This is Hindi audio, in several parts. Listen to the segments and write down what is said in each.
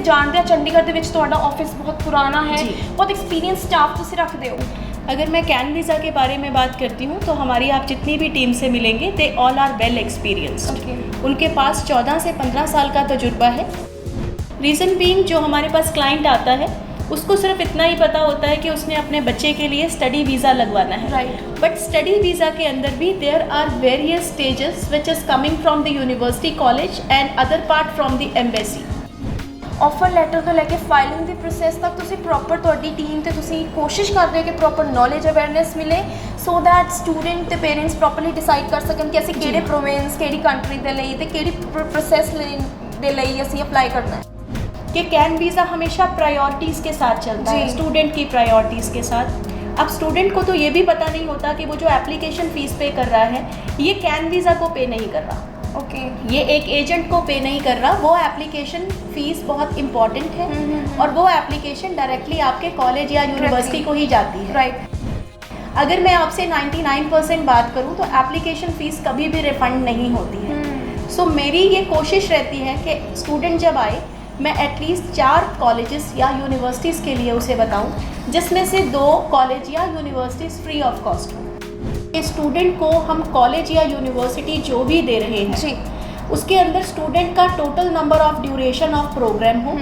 जानते हैं चंडीगढ़ ਦੇ ਵਿੱਚ ਤੁਹਾਡਾ ਆਫਿਸ बहुत पुराना है, बहुत एक्सपीरियंस स्टाफ ਤੁਸੀਂ ਰੱਖਦੇ ਹੋ। अगर मैं कैन वीज़ा के बारे में बात करती हूँ तो हमारी आप जितनी भी टीम से मिलेंगे they all are well experienced. उनके पास 14 से 15 साल का तजुर्बा है। रीज़न बीइंग जो हमारे पास क्लाइंट आता है उसको सिर्फ इतना ही पता होता है कि उसने अपने बच्चे के लिए स्टडी वीज़ा लगवाना है, राइट। बट स्टडी वीज़ा के अंदर भी there are various stages which is coming from the university college and other part from the embassy. Offer letter तो लैके फाइलिंग दी प्रोसैस तक तुसी प्रॉपर तुहाडी टीम ते तुसी कोशिश करदे हो कि प्रॉपर नॉलेज अवेयरनेस मिले सो दैट स्टूडेंट ते पेरेंट्स प्रॉपरली डिसाइड कर सकन कि असीं किहड़े प्रोविंस किहड़ी कंट्री दे लई ते किहड़ी प्रोसैस दे लई असीं अप्लाई करना है। कि कैन वीज़ा हमेशा प्रायोरिटीज़ के साथ चलता है, स्टूडेंट की प्रायोरिटीज़ के साथ। अब स्टूडेंट को तो ये भी पता नहीं होता कि वो जो एप्लीकेशन फ़ीस पे कर रहा है ये कैन वीज़ा को पे नहीं कर रहा, ये एक एजेंट को पे नहीं कर रहा। वो एप्लीकेशन फ़ीस बहुत इम्पॉर्टेंट है और वो एप्लीकेशन डायरेक्टली आपके कॉलेज या यूनिवर्सिटी को ही जाती है, राइट। अगर मैं आपसे 99% बात करूँ तो एप्लीकेशन फ़ीस कभी भी रिफ़ंड नहीं होती है। सो मेरी ये कोशिश रहती है कि स्टूडेंट जब आए मैं एटलीस्ट 4 कॉलेजेस या यूनिवर्सिटीज़ के लिए उसे बताऊं जिसमें से 2 कॉलेज या यूनिवर्सिटीज़ फ्री ऑफ कॉस्ट हो। स्टूडेंट को हम कॉलेज या यूनिवर्सिटी जो भी दे रहे हैं उसके अंदर स्टूडेंट का total number of duration of programme हो,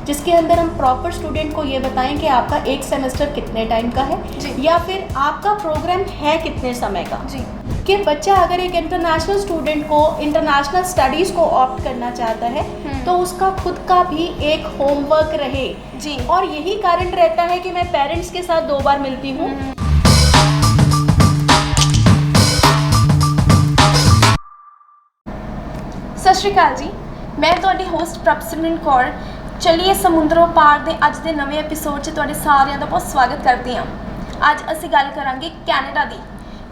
जिसके अंदर हम प्रॉपर स्टूडेंट को ये बताएं कि आपका एक सेमेस्टर कितने टाइम का है या फिर आपका प्रोग्राम है कितने समय का। कि बच्चा अगर एक इंटरनेशनल स्टूडेंट को इंटरनेशनल स्टडीज़ को ऑप्ट करना चाहता है तो उसका खुद का भी एक होमवर्क रहे जी। और यही कारण रहता है कि मैं पेरेंट्स के साथ 2 बार मिलती हूँ। सत श्री अकाल जी, मैं तुहाडी होस्ट प्रभसिमरन कौर चलिए समुद्रों पार दे अज दे नवे एपीसोड 'च तुहाडे सारिਆਂ ਦਾ बहुत स्वागत करती हाँ। अज असीं गल करांगे कैनेडा दी,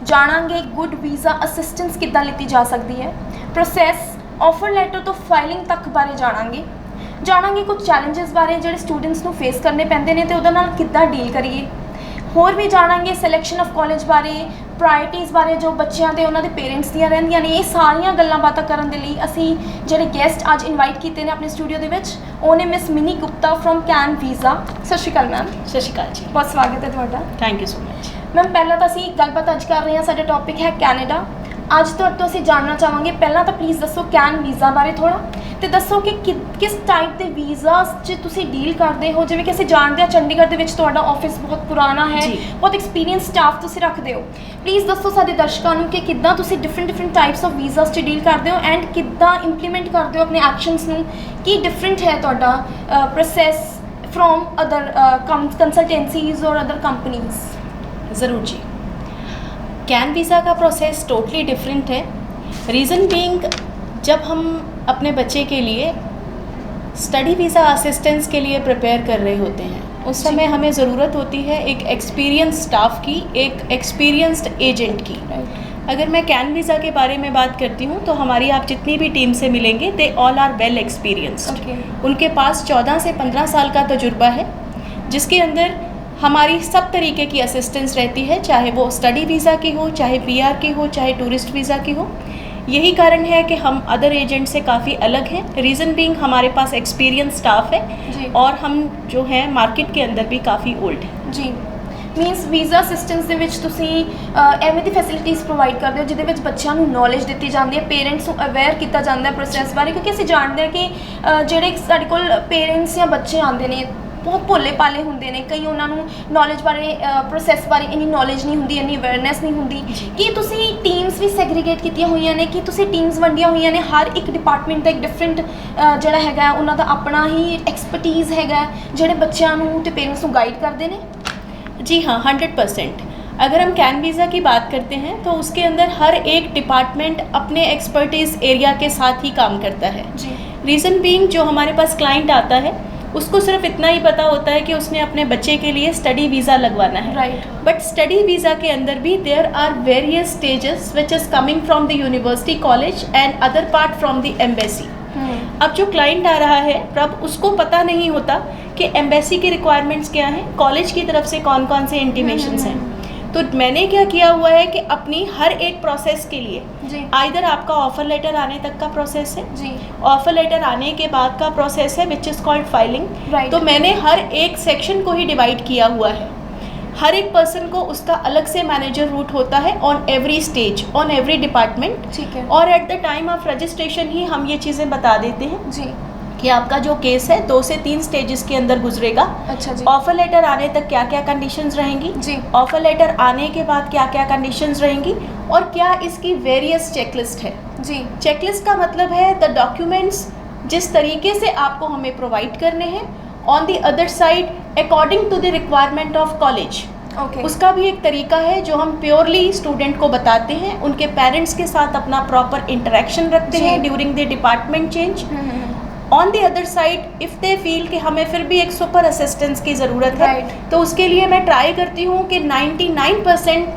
जाणांगे गुड वीज़ा असिस्टेंस किद्दां लीती जा सकती है, प्रोसैस ऑफर लैटर तो फाइलिंग तक बारे जाणांगे कुछ चैलेंजेस बारे जिहड़े स्टूडेंट्स नूं फेस करने पैंदे ने ते उहदे नाल किद्दां डील करिए। होर भी जाणांगे सिलैक्शन ऑफ कॉलेज बारे, प्रायोरिटीज़ बारे जो बच्चों के उन्होंने पेरेंट्स दियां रहिंदियां ने। ये सारियां गल्लां बातां करन दे लई असीं जिहड़े गेस्ट अज इनवाइट कीते ने अपने स्टूडियो दे विच ओह ने miss mini Gupta from can visa. सत श्री अकाल मैम। सत श्री अकाल जी, बहुत स्वागत है तुहाडा। Thank you so much ma'am. पहला तो असीं गलबात अज कर रहे हैं, साडा टॉपिक है कैनेडा। अज तुहाडे तो असीं जानना चाहांगे, पहला तो प्लीज़ दसो कैन वीज़ा बारे थोड़ा, तो दसो कि किस टाइप के वीज़ास च तुसीं डील करते हो। जिवें कि असीं जानते हैं चंडीगढ़ दे विच तुहाडा ऑफिस बहुत पुराना है, बहुत एक्सपीरियंस स्टाफ तुसीं रखते हो। प्लीज़ दसो साडे दर्शकों नूं कि किद्दां तुसीं डिफरेंट टाइप्स ऑफ वीज़ास च डील करते हो एंड किद्दां इंप्लीमेंट करते हो अपने एक्शनस नूं, की डिफरेंट है तुहाडा प्रोसैस फ्रॉम अदर कंसल्टेंसीज और अदर कंपनीज। ज़रूर जी, कैन वीज़ा का प्रोसेस टोटली डिफरेंट है। रीज़न बीइंग जब हम अपने बच्चे के लिए स्टडी वीज़ा असिस्टेंस के लिए प्रिपेयर कर रहे होते हैं उस समय हमें ज़रूरत होती है एक एक्सपीरियंस स्टाफ की, एक एक्सपीरियंस्ड एजेंट की। अगर मैं कैन वीज़ा के बारे में बात करती हूँ तो हमारी आप जितनी भी टीम से मिलेंगे they all are well experienced. उनके पास 14 से 15 साल का तजुर्बा है, जिसके अंदर हमारी सब तरीके की असिस्टेंस रहती है, चाहे वो स्टडी वीज़ा की हो, चाहे PR की हो, चाहे टूरिस्ट वीज़ा की हो। यही कारण है कि हम अदर एजेंट से काफ़ी अलग हैं। रीज़न बीइंग हमारे पास एक्सपीरियंस स्टाफ है और हम जो हैं मार्केट के अंदर भी काफ़ी ओल्ड हैं जी। मीनस वीज़ा असिस्टेंस दे विच तुसीं एवें दी फैसिलिटीज़ प्रोवाइड करदे हो जिहदे विच बच्चों नूं नॉलेज दित्ती जाती है, पेरेंट्स नूं अवेयर किया जाता है प्रोसैस बारे, क्योंकि असीं जानते हैं कि जिहड़े साडे कोल पेरेंट्स या बच्चे आते हैं बहुत भोले भाले होंदे ने, कई उन्होंने नॉलेज बारे प्रोसैस बारे इन्नी नॉलेज नहीं होंदी, इन्नी अवेयरनैस नहीं होंदी। कि तुसीं टीम्स भी सैग्रीगेट कीतियां हुई ने, कि तुसीं टीम्स वंडियां हुई ने, हर एक डिपार्टमेंट का एक डिफरेंट जिहड़ा हैगा उन्हां दा अपना ही एक्सपर्टीज़ हैगा जिहड़े बच्चों नूं ते पेरेंट्स नूं गाइड करते हैं। जी हाँ, 100%। अगर हम कैन वीज़ा की बात करते हैं तो उसके अंदर हर एक डिपार्टमेंट अपने एक्सपर्टीज़ एरिया के साथ ही काम करता है जी। रीज़न बीइंग जो हमारे पास क्लाइंट आता है उसको सिर्फ इतना ही पता होता है कि उसने अपने बच्चे के लिए स्टडी वीज़ा लगवाना है, राइट। बट स्टडी वीज़ा के अंदर भी there are various stages which is coming from the university college and other part from the embassy. अब जो क्लाइंट आ रहा है अब उसको पता नहीं होता कि एम्बेसी की रिक्वायरमेंट्स क्या हैं, कॉलेज की तरफ से कौन कौन से इंटीमेशंस हैं। तो मैंने क्या किया हुआ है कि अपनी हर एक प्रोसेस के लिए जी आइदर आपका ऑफर लेटर आने तक का प्रोसेस है, जी ऑफर लेटर आने के बाद का प्रोसेस है which is called filing. Right. तो मैंने हर एक सेक्शन को ही डिवाइड किया हुआ है। हर एक पर्सन को उसका अलग से मैनेजर रूट होता है on every stage, on every department. ठीक है। और at the time of registration ही हम ये चीज़ें बता देते हैं जी कि आपका जो केस है 2 से 3 स्टेजेस के अंदर गुजरेगा। अच्छा जी ऑफर लेटर आने तक क्या क्या कंडीशंस रहेंगी, जी ऑफर लेटर आने के बाद क्या क्या कंडीशंस रहेंगी, और क्या इसकी वेरियस चेकलिस्ट है। जी चेकलिस्ट का मतलब है द डॉक्यूमेंट्स जिस तरीके से आपको हमें प्रोवाइड करने हैं on the other side according to the requirement of college. Okay उसका भी एक तरीका है जो हम प्योरली स्टूडेंट को बताते हैं, उनके पेरेंट्स के साथ अपना प्रॉपर इंटरेक्शन रखते जी। हैं during the department change. On the other side if they feel कि हमें फिर भी एक सुपर असिस्टेंस की ज़रूरत है, Right. तो उसके लिए मैं ट्राई करती हूँ कि 99%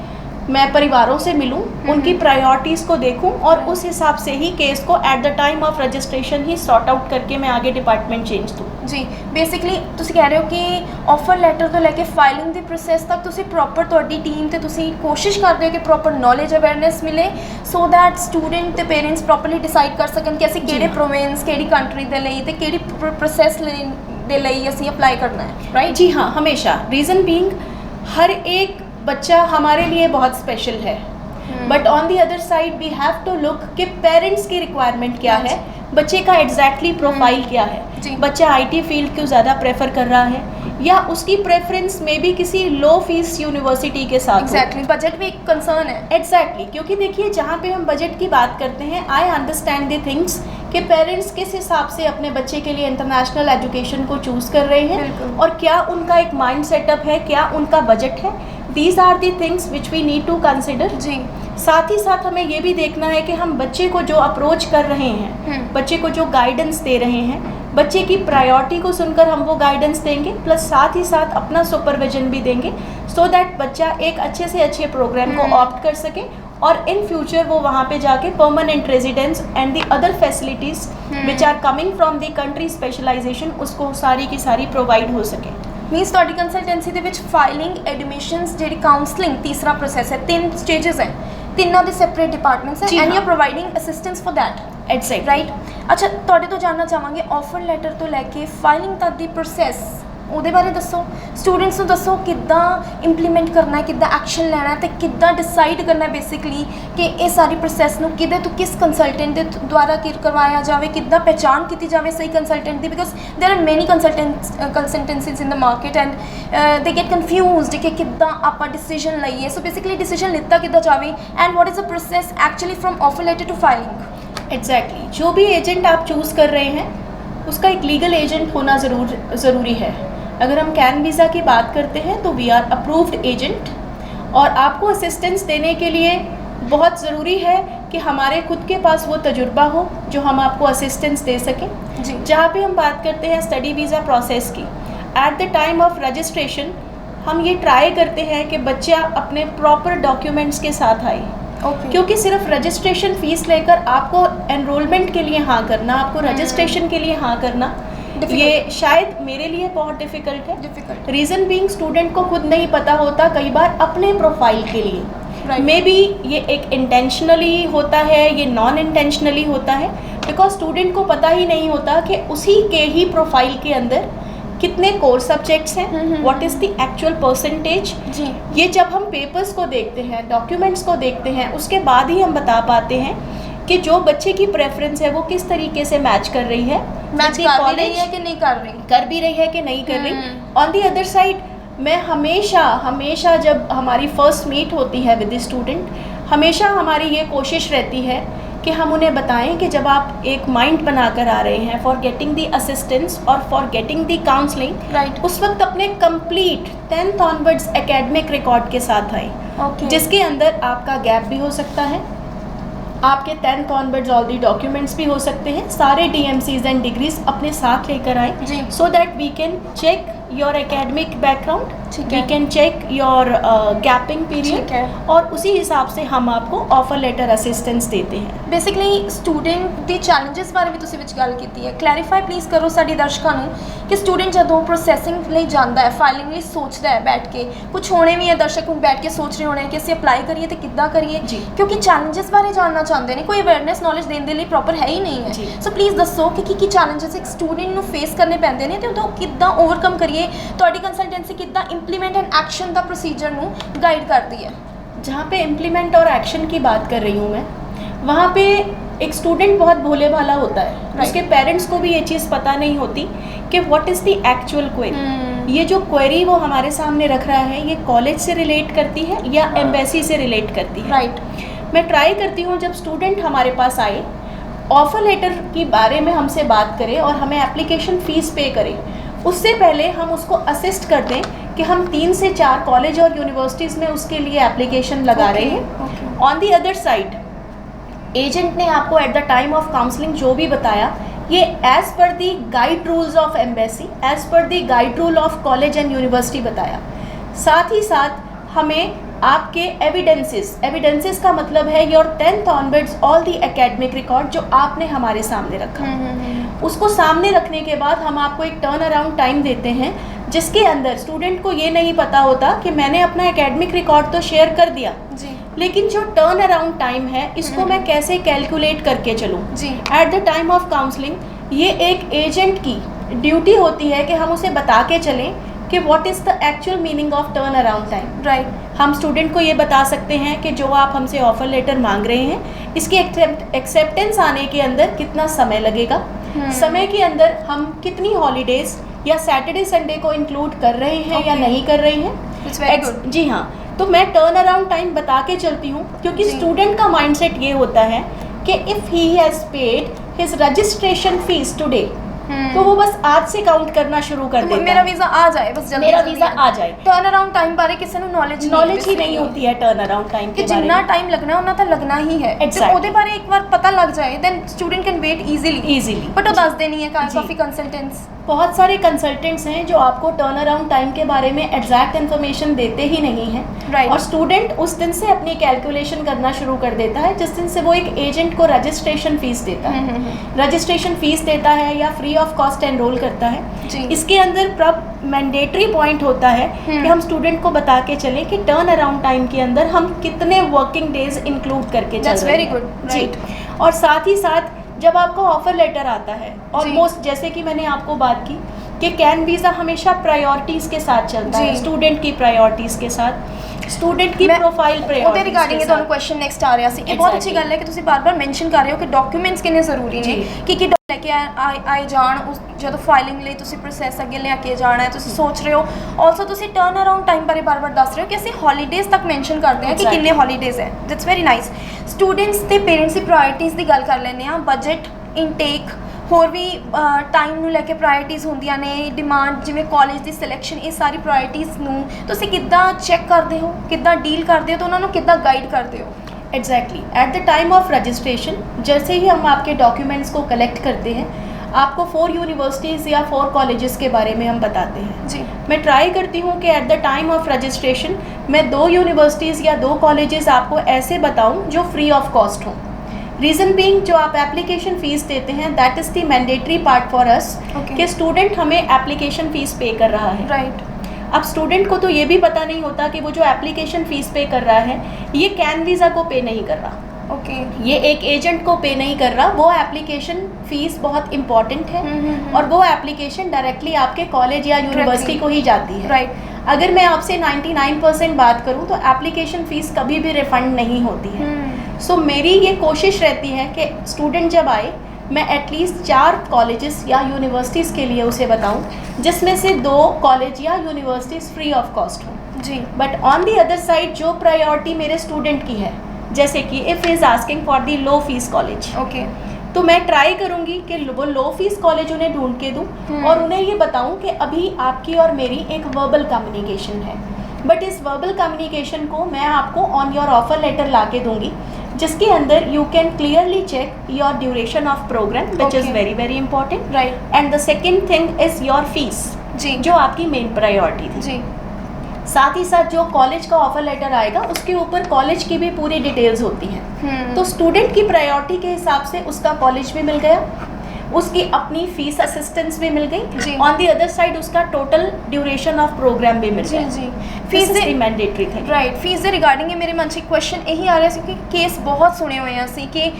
मैं परिवारों से मिलूं, उनकी प्रायोरिटीज़ को देखूं और उस हिसाब से ही केस को eight the time of registration he sort out करके मैं आगे डिपार्टमेंट चेंज दूँ। ਜੀ ਬੇਸਿਕਲੀ ਤੁਸੀਂ ਕਹਿ ਰਹੇ ਹੋ ਕਿ ਆਫਰ ਲੈਟਰ ਤੋਂ ਲੈ ਕੇ ਫਾਈਲਿੰਗ ਦੀ ਪ੍ਰੋਸੈਸ ਤੱਕ ਤੁਸੀਂ ਪ੍ਰੋਪਰ ਤੁਹਾਡੀ ਟੀਮ ਤੇ ਤੁਸੀਂ ਕੋਸ਼ਿਸ਼ ਕਰਦੇ ਹੋ ਕਿ ਪ੍ਰੋਪਰ ਨੌਲੇਜ ਅਵੇਅਰਨੈਸ ਮਿਲੇ ਸੋ ਦੈਟ ਸਟੂਡੈਂਟ ਤੇ ਪੇਰੈਂਟਸ ਪ੍ਰੋਪਰਲੀ ਡਿਸਾਈਡ ਕਰ ਸਕਣ ਕਿ ਅਸੀਂ ਕਿਹੜੇ ਪ੍ਰੋਵਿੰਸ ਕਿਹੜੀ ਕੰਟਰੀ ਦੇ ਲਈ ਤੇ ਕਿਹੜੀ ਪ੍ਰੋਸੈਸ ਦੇ ਲਈ ਅਸੀਂ ਅਪਲਾਈ ਕਰਨਾ ਹੈ ਰਾਈਟ। जी हाँ, हमेशा। रीज़न बीइंग हर एक बच्चा हमारे लिए बहुत स्पेशल है, but on the other side we have to look कि पेरेंट्स की रिक्वायरमेंट क्या है, बच्चे का एग्जैक्टली प्रोफाइल क्या है। जी। बच्चा आईटी फील्ड क्यों ज़्यादा प्रेफर कर रहा है, या उसकी प्रेफरेंस में भी किसी लो फीस यूनिवर्सिटी के साथ हो। एग्जैक्टली बजट भी एक कंसर्न है। एग्जैक्टली क्योंकि देखिए जहाँ पे हम बजट की बात करते हैं, आई अंडरस्टैंड द थिंग्स कि पेरेंट्स किस हिसाब से अपने बच्चे के लिए इंटरनेशनल एजुकेशन को चूज़ कर रहे हैं बिल्कुल। और क्या उनका एक माइंड सेटअप है, क्या उनका बजट है। These are the things which we need to consider. जी साथ ही साथ हमें ये भी देखना है कि हम बच्चे को जो अप्रोच कर रहे हैं, बच्चे को जो गाइडेंस दे रहे हैं, बच्चे की प्रायोरिटी को सुनकर हम वो गाइडेंस देंगे, प्लस साथ ही साथ अपना सुपरविजन भी देंगे सो दैट बच्चा एक अच्छे से अच्छे प्रोग्राम को ऑप्ट कर सके और इन फ्यूचर वो वहाँ पे जाके permanent residence and the other facilities which are coming from the country specialisation उसको सारी की सारी प्रोवाइड हो सके। ਮੀਨਸ ਤੁਹਾਡੀ ਕੰਸਲਟੈਂਸੀ ਦੇ ਵਿੱਚ ਫਾਈਲਿੰਗ ਐਡਮਿਸ਼ਨਸ ਜਿਹੜੀ ਕਾਉਂਸਲਿੰਗ ਤੀਸਰਾ ਪ੍ਰੋਸੈਸ ਹੈ 3 ਸਟੇजेस ਹੈ ਤਿੰਨਾਂ ਦੇ ਸੈਪਰੇਟ ਡਿਪਾਰਟਮੈਂਟਸ ਹੈ ਜੀ ਐਂਡ ਹਾਂ। You are providing assistance for that exact right. ਅੱਛਾ ਤੁਹਾਡੇ ਤੋਂ ਜਾਣਨਾ ਚਾਹਾਂਗੇ ਆਫਰ ਲੈਟਰ ਤੋਂ ਲੈ ਕੇ ਫਾਈਲਿੰਗ ਤੱਕ ਦੀ ਪ੍ਰੋਸੈਸ ਉਹਦੇ ਬਾਰੇ ਦੱਸੋ, ਸਟੂਡੈਂਟਸ ਨੂੰ ਦੱਸੋ ਕਿੱਦਾਂ ਇੰਪਲੀਮੈਂਟ ਕਰਨਾ ਹੈ, ਕਿੱਦਾਂ ਐਕਸ਼ਨ ਲੈਣਾ ਹੈ ਤੇ ਕਿੱਦਾਂ ਡਿਸਾਈਡ ਕਰਨਾ ਹੈ ਬੇਸਿਕਲੀ ਕਿ ਇਹ ਸਾਰੀ ਪ੍ਰੋਸੈਸ ਨੂੰ ਕਿਹਦੇ ਤੋਂ ਕਿਸ ਕੰਸਲਟੈਂਟ ਦੇ ਦੁਆਰਾ ਕਰਵਾਇਆ ਜਾਵੇ, ਕਿੱਦਾਂ ਪਹਿਚਾਣ ਕੀਤੀ ਜਾਵੇ ਸਹੀ consultant the because there are ਮੈਨੀ ਕੰਸਲਟੈਂਸੀਜ਼ ਇਨ ਦ ਮਾਰਕੀਟ ਐਂਡ ਦੇ ਗੈਟ ਕਨਫਿਊਜ਼ਡ ਕਿ ਕਿੱਦਾਂ ਆਪਾਂ ਡਿਸੀਜਨ ਲਈਏ। ਸੋ ਬੇਸਿਕਲੀ ਡਿਸੀਜਨ ਲਿੱਤਾ ਕਿੱਦਾਂ ਜਾਵੇ and what is the process actually from offer letter to filing. Exactly जो भी एजेंट आप चूज़ कर रहे हैं उसका एक लीगल एजेंट होना ज़रूरी है। अगर हम कैन वीज़ा की बात करते हैं तो वी आर अप्रूव्ड एजेंट, और आपको असिस्टेंस देने के लिए बहुत ज़रूरी है कि हमारे खुद के पास वो तजुर्बा हो जो हम आपको असिस्टेंस दे सकें। जी जहाँ पे हम बात करते हैं स्टडी वीज़ा प्रोसेस की, eight the time of registration हम ये ट्राई करते हैं कि बच्चा अपने प्रॉपर डॉक्यूमेंट्स के साथ आए, ओके क्योंकि सिर्फ रजिस्ट्रेशन फ़ीस लेकर आपको एनरोलमेंट के लिए हाँ करना, आपको रजिस्ट्रेशन के लिए हाँ करना, Difficult. ये शायद मेरे लिए बहुत डिफ़िकल्ट है। डिफिकल्ट रीज़न बीइंग स्टूडेंट को खुद नहीं पता होता कई बार अपने प्रोफाइल के लिए। Right. मे बी ये एक इंटेंशनली होता है, ये नॉन इंटेंशनली होता है, बिकॉज स्टूडेंट को पता ही नहीं होता कि उसी के ही प्रोफाइल के अंदर कितने कोर सब्जेक्ट्स हैं, what is the actual percentage. जी ये जब हम पेपर्स को देखते हैं, डॉक्यूमेंट्स को देखते हैं, उसके बाद ही हम बता पाते हैं कि जो बच्चे की प्रेफरेंस है वो किस तरीके से मैच कर रही है, मैच with the कर भी रही college, है कि नहीं कर रही। कर भी रही है कि नहीं कर रही। ऑन दी अदर साइड मैं हमेशा जब हमारी फर्स्ट मीट होती है विद द स्टूडेंट, हमेशा हमारी ये कोशिश रहती है कि हम उन्हें बताएं कि जब आप एक माइंड बनाकर आ रहे हैं फॉर गेटिंग दी असिस्टेंस और for getting the counselling, right उस वक्त अपने complete 10th onwards academic record के साथ आए, ओके जिसके अंदर आपका गैप भी हो सकता है, आपके 10th onwards all the documents भी हो सकते हैं, सारे DMCs एंड डिग्रीज अपने साथ लेकर आए जी so that we can check your academic background, ठीक वी है। कैन चेक योर गैपिंग ठीक पीरियड, है। और उसी हिसाब से हम आपको ऑफर लेटर असिस्टेंस देते हैं। ਬੇਸਿਕਲੀ ਸਟੂਡੈਂਟ ਦੇ ਚੈਲੰਜਸ ਬਾਰੇ ਵੀ ਤੁਸੀਂ ਵਿੱਚ ਗੱਲ ਕੀਤੀ ਹੈ। ਕਲੈਰੀਫਾਈ ਪਲੀਜ਼ ਕਰੋ ਸਾਡੇ ਦਰਸ਼ਕਾਂ ਨੂੰ ਕਿ ਸਟੂਡੈਂਟ ਜਦੋਂ ਪ੍ਰੋਸੈਸਿੰਗ ਲਈ ਜਾਂਦਾ ਹੈ, ਫਾਈਲਿੰਗ ਲਈ ਸੋਚਦਾ ਹੈ ਬੈਠ ਕੇ, ਕੁਝ ਹੋਣੇ ਵੀ ਹੈ ਦਰਸ਼ਕ ਹੁਣ ਬੈਠ ਕੇ ਸੋਚ ਰਹੇ ਹੋਣੇ ਕਿ ਅਸੀਂ ਅਪਲਾਈ ਕਰੀਏ ਤੇ ਕਿੱਦਾਂ ਕਰੀਏ, ਜੀ। ਕਿਉਂਕਿ ਚੈਲੰਜਸ ਬਾਰੇ ਜਾਣਨਾ ਚਾਹੁੰਦੇ ਨੇ, ਕੋਈ ਅਵੇਅਰਨੈਸ ਨੌਲੇਜ ਦੇਣ ਦੇ ਲਈ ਪ੍ਰੋਪਰ ਹੈ ਹੀ ਨਹੀਂ ਜੀ। ਹੈ। ਸੋ ਪਲੀਜ਼ ਦੱਸੋ ਕਿ ਕੀ ਚੈਲੰਜਸ ਇੱਕ ਸਟੂਡੈਂਟ ਨੂੰ ਫੇਸ ਕਰਨੇ ਪੈਂਦੇ ਨੇ ਤੇ ਉਦੋਂ ਕਿੱਦਾਂ ਓਵਰਕਮ ਕਰੀਏ। ਤੁਹਾਡੀ ਕੰਸਲਟੈਂਸੀ ਕਿੱਦਾਂ implement and action the procedure ਨੂੰ गाइड करती है। जहाँ पे इम्प्लीमेंट और एक्शन की बात कर रही हूँ मैं, वहाँ पे एक स्टूडेंट बहुत भोले भाला होता है, उसके पेरेंट्स को भी ये चीज़ पता नहीं होती कि what is the actual query. ये जो क्वेरी वो हमारे सामने रख रहा है, ये कॉलेज से रिलेट करती है या एम्बेसी से रिलेट करती है। राइट। मैं ट्राई करती हूँ जब स्टूडेंट हमारे पास आए, ऑफर लेटर के बारे में हमसे बात करें और हमें एप्लीकेशन फ़ीस पे करें, उससे पहले हम उसको असिस्ट कर दें कि हम 3 से 4 कॉलेज और यूनिवर्सिटीज़ में उसके लिए एप्लीकेशन लगा रहे हैं। On the other side, agent ने आपको eight the time of counselling जो भी बताया, ये as per the guide rules of embassy, as per the guide rule of college and university बताया। साथ ही साथ हमें आपके एविडेंसेस का मतलब है your 10th onwards all the academic record जो आपने हमारे सामने रखा, उसको सामने रखने के बाद हम आपको एक टर्न अराउंड टाइम देते हैं, जिसके अंदर स्टूडेंट को ये नहीं पता होता कि मैंने अपना एकेडमिक रिकॉर्ड तो शेयर कर दिया जी, लेकिन जो टर्न अराउंड टाइम है इसको मैं कैसे कैलकुलेट करके चलूँ। जी। At the time of counselling ये एक एजेंट की ड्यूटी होती है कि हम उसे बता के चलें कि what is the actual meaning of turn around time. Right. हम स्टूडेंट को ये बता सकते हैं कि जो आप हमसे ऑफर लेटर मांग रहे हैं, इसकी एक्सेप्टेंस आने के अंदर कितना समय लगेगा, समय के अंदर हम कितनी हॉलीडेज या सैटरडे संडे को इंक्लूड कर रहे हैं या नहीं कर रहे हैं। It's very good. जी हाँ, तो मैं टर्न अराउंड टाइम बता के चलती हूँ, क्योंकि जी। स्टूडेंट का माइंडसेट ये होता है कि if he has paid his registration fees today, तो वो बस आज से काउंट करना शुरू कर देता मेरा है। वीज़ा आ जाए, बस जल्दी मेरा जल्दी वीज़ा आ जाए। टर्न अराउंड टाइम बारे किसी ਨੂੰ नॉलेज ही नहीं होती है टर्न अराउंड टाइम कि के बारे जितना में। टाइम लगना है उतना ਤਾਂ लगना ही है। Exactly. जब ਉਹਦੇ ਬਾਰੇ ਇੱਕ ਵਾਰ ਪਤਾ ਲੱਗ ਜਾਏ then student can wait easily but ਉਹ ਦੱਸਦੇ ਨਹੀਂ ਹੈ जी। काफ़ी कंसल्टेंट्स। बहुत सारे कंसल्टेंट्स हैं जो आपको टर्न अराउंड टाइम के बारे में एग्जैक्ट इन्फॉर्मेशन देते ही नहीं हैं। Right. और स्टूडेंट उस दिन से अपनी कैलकुलेशन करना शुरू कर देता है जिस दिन से वो एक एजेंट को रजिस्ट्रेशन फीस देता है, रजिस्ट्रेशन फीस देता है या फ्री ऑफ कॉस्ट एनरोल करता है। जी। इसके अंदर मैंडेटरी पॉइंट होता है कि हम स्टूडेंट को बता के चलें कि टर्न अराउंड टाइम के अंदर हम कितने वर्किंग डेज इंक्लूड करके चल That's रहे very हैं। good. जी। Right. और साथ ही साथ जब आपको ऑफर लेटर आता है, जी। ऑलमोस्ट जैसे कि मैंने आपको बात की कि कैन वीज़ा हमेशा प्रायोरिटीज़ के साथ चलता है, जी। स्टूडेंट की प्रायोरिटीज़ के साथ, स्टूडेंट की प्रोफाइल ਉਹਦੇ प्रायोरिटीज ਰਿਗਾਰਡਿੰਗ के ਤੁਹਾਨੂੰ साथ। ਕੁਐਸਚਨ ਨੈਕਸਟ ਆ ਰਿਹਾ ਸੀ। ਇਹ ਬਹੁਤ ਅੱਛੀ Exactly. ਗੱਲ ਹੈ ਕਿ ਤੁਸੀਂ ਬਾਰ-ਬਾਰ ਮੈਂਸ਼ਨ ਕਰ ਰਹੇ ਹੋ ਕਿ ਡਾਕੂਮੈਂਟਸ ਕਿੰਨੇ ਜ਼ਰੂਰੀ ਨੇ, ਜੀ। ਕੀ ਲੈ ਕੇ ਆਏ ਜਾਣ ਉਸ ਜਦੋਂ ਫਾਈਲਿੰਗ ਲਈ ਤੁਸੀਂ ਪ੍ਰੋਸੈਸ ਅੱਗੇ ਲੈ ਕੇ ਜਾਣਾ ਹੈ, ਤੁਸੀਂ ਸੋਚ ਰਹੇ ਹੋ। ਆਲਸੋ ਤੁਸੀਂ ਟਰਨ ਅਰਾਊਂਡ ਟਾਈਮ ਬਾਰੇ ਬਾਰ-ਬਾਰ ਦੱਸ ਰਹੇ ਹੋ ਕਿ ਅਸੀਂ ਹੌਲੀਡੇਜ਼ ਤੱਕ ਮੈਂਸ਼ਨ ਕਰਦੇ ਹਾਂ ਕਿ Exactly. ਕਿੰਨੇ ਹੌਲੀਡੇਜ਼ ਹੈ। That's very nice. ਸਟੂਡੈਂਟਸ ਤੇ ਪੇਰੈਂਟਸ ਦੀ ਪ੍ਰਾਇੋਰਟੀਜ਼ ਦੀ ਗੱਲ ਕਰ ਲੈਂਦੇ ਹਾਂ। ਬਜਟ, ਇਨਟੇਕ, ਹੋਰ ਵੀ ਟਾਈਮ ਨੂੰ ਲੈ ਕੇ ਪ੍ਰਾਇੋਰਟੀਜ਼ ਹੁੰਦੀਆਂ ਨੇ, ਡਿਮਾਂਡ ਜਿਵੇਂ ਕਾਲਜ ਦੀ ਸਿਲੈਕਸ਼ਨ, ਇਹ ਸਾਰੀ ਪ੍ਰਾਇੋਰਟੀਜ਼ ਨੂੰ ਤੁਸੀਂ ਕਿੱਦਾਂ ਚੈੱਕ ਕਰਦੇ ਹੋ, ਕਿੱਦਾਂ ਡੀਲ ਕਰਦੇ ਹੋ, ਤਾਂ ਉਹਨਾਂ ਨੂੰ ਕਿੱਦਾਂ ਗਾਈਡ ਕਰਦੇ ਹੋ। Exactly at the time of registration जैसे ही हम आपके डॉक्यूमेंट्स को कलेक्ट करते हैं, आपको 4 यूनिवर्सिटीज़ या 4 कॉलेजेस के बारे में हम बताते हैं। जी। मैं ट्राई करती हूँ कि eight the time of registration मैं 2 यूनिवर्सिटीज़ या 2 कॉलेजेस आपको ऐसे बताऊँ जो फ्री ऑफ कॉस्ट हों। रीज़न बीइंग, जो आप एप्लीकेशन फ़ीस देते हैं that is the mandatory part for us Okay. कि स्टूडेंट हमें एप्लीकेशन फ़ीस पे कर रहा है। राइट। अब स्टूडेंट को तो ये भी पता नहीं होता कि वो जो एप्लीकेशन फ़ीस पे कर रहा है ये कैन वीज़ा को पे नहीं कर रहा, ओके। ये एक एजेंट को पे नहीं कर रहा। वो एप्लीकेशन फ़ीस बहुत इम्पॉर्टेंट है और वो एप्लीकेशन डायरेक्टली आपके कॉलेज या यूनिवर्सिटी को ही जाती है। राइट। अगर मैं आपसे 99% बात करूं तो एप्लीकेशन फ़ीस कभी भी रिफ़ंड नहीं होती है। सो मेरी ये कोशिश रहती है कि स्टूडेंट जब आए मैं एटलीस्ट 4 कॉलेजेस या यूनिवर्सिटीज़ के लिए उसे बताऊं जिसमें से 2 कॉलेज या यूनिवर्सिटीज़ फ्री ऑफ कॉस्ट हों। जी। But on the other side जो प्रायोरिटी मेरे स्टूडेंट की है, जैसे कि if is asking for the low fees college, okay. तो मैं ट्राई करूंगी कि वो लो फीस कॉलेज उन्हें ढूंढ के दूं और उन्हें ये बताऊं कि अभी आपकी और मेरी एक वर्बल कम्युनिकेशन है, बट इस वर्बल कम्युनिकेशन को मैं आपको ऑन योर ऑफर लेटर ला के दूंगी जिसके अंदर you can clearly check your duration of programme which is Okay. Very very important. Right. And the second thing is your fees. जी जो आपकी मेन प्रायोरिटी थी। जी साथ ही साथ जो कॉलेज का ऑफर लेटर आएगा उसके ऊपर कॉलेज की भी पूरी डिटेल्स होती हैं। तो स्टूडेंट की प्रायोरिटी के हिसाब से उसका कॉलेज भी मिल गया, उसकी अपनी फीस असिस्टेंस भी मिल गई, ऑन दी अदर साइड उसका टोटल ड्यूरेशन ऑफ प्रोग्राम भी मिल गया। जी फीस ਦੀ ਮੈਂਡੇਟਰੀ ਥੀ ਰਾਈਟ। ਫੀਸ ਦੇ ਰਿਗਾਰਡਿੰਗ ਮੇਰੇ ਮਨ 'ਚ ਇੱਕ ਕੁਐਸਚਨ ਇਹੀ ਆ ਰਿਹਾ ਸੀ ਕਿ ਕੇਸ ਬਹੁਤ ਸੁਣੇ ਹੋਏ ਆ ਸੀ ਕਿ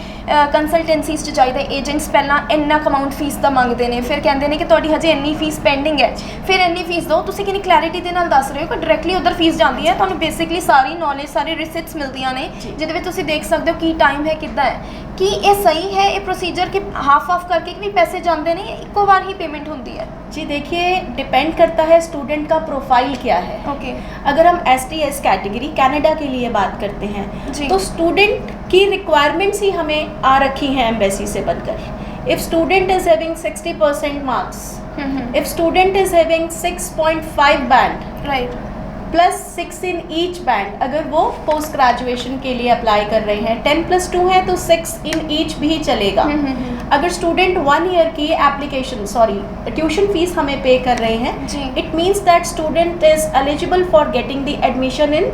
ਕੰਸਲਟੈਂਸੀਜ਼ 'ਚ ਜਾਈਦਾ, ਏਜੰਟਸ ਪਹਿਲਾਂ ਇੰਨਾ ਅਮਾਊਂਟ ਫੀਸ ਦਾ ਮੰਗਦੇ ਨੇ, ਫਿਰ ਕਹਿੰਦੇ ਨੇ ਕਿ ਤੁਹਾਡੀ ਹਜੇ ਇੰਨੀ ਫੀਸ ਪੈਂਡਿੰਗ ਹੈ, ਫਿਰ ਇੰਨੀ ਫੀਸ ਦਿਓ। ਤੁਸੀਂ ਕਿੰਨੀ ਕਲੈਰਿਟੀ ਦੇ ਨਾਲ ਦੱਸ ਰਹੇ ਹੋ ਕਿ ਡਾਇਰੈਕਟਲੀ ਉਧਰ ਫੀਸ ਜਾਂਦੀ ਹੈ, ਤੁਹਾਨੂੰ ਬੇਸਿਕਲੀ ਸਾਰੀ ਨੌਲੇਜ, ਸਾਰੀ ਰਿਸਿਟਸ ਮਿਲਦੀਆਂ ਨੇ ਜਿਹਦੇ ਵਿੱਚ ਤੁਸੀਂ ਦੇਖ ਸਕਦੇ ਹੋ ਕੀ ਟਾਈਮ ਹੈ, ਕਿੱਦਾਂ ਹੈ। ਕਿ ਇਹ ਸਹੀ है ये प्रोसीजर कि हाफ ऑफ करके भी पैसे जाते नहीं, इको बार ही पेमेंट होती है? जी देखिए, डिपेंड करता है स्टूडेंट का प्रोफाइल क्या है। ओके अगर हम STS कैटेगरी कनाडा के लिए बात करते हैं तो स्टूडेंट की रिक्वायरमेंट्स ही हमें आ रखी हैं एम्बेसी से बनकर। If student is having 60% marks, if student is having 6.5 band, right, +6 in each band, अगर वो पोस्ट ग्रेजुएशन के लिए अप्लाई कर रहे हैं, 10+2 है तो 6 इन ईच भी चलेगा। अगर स्टूडेंट 1 ईयर की ट्यूशन फीस हमें पे कर रहे हैं, it means that student is eligible for getting the admission in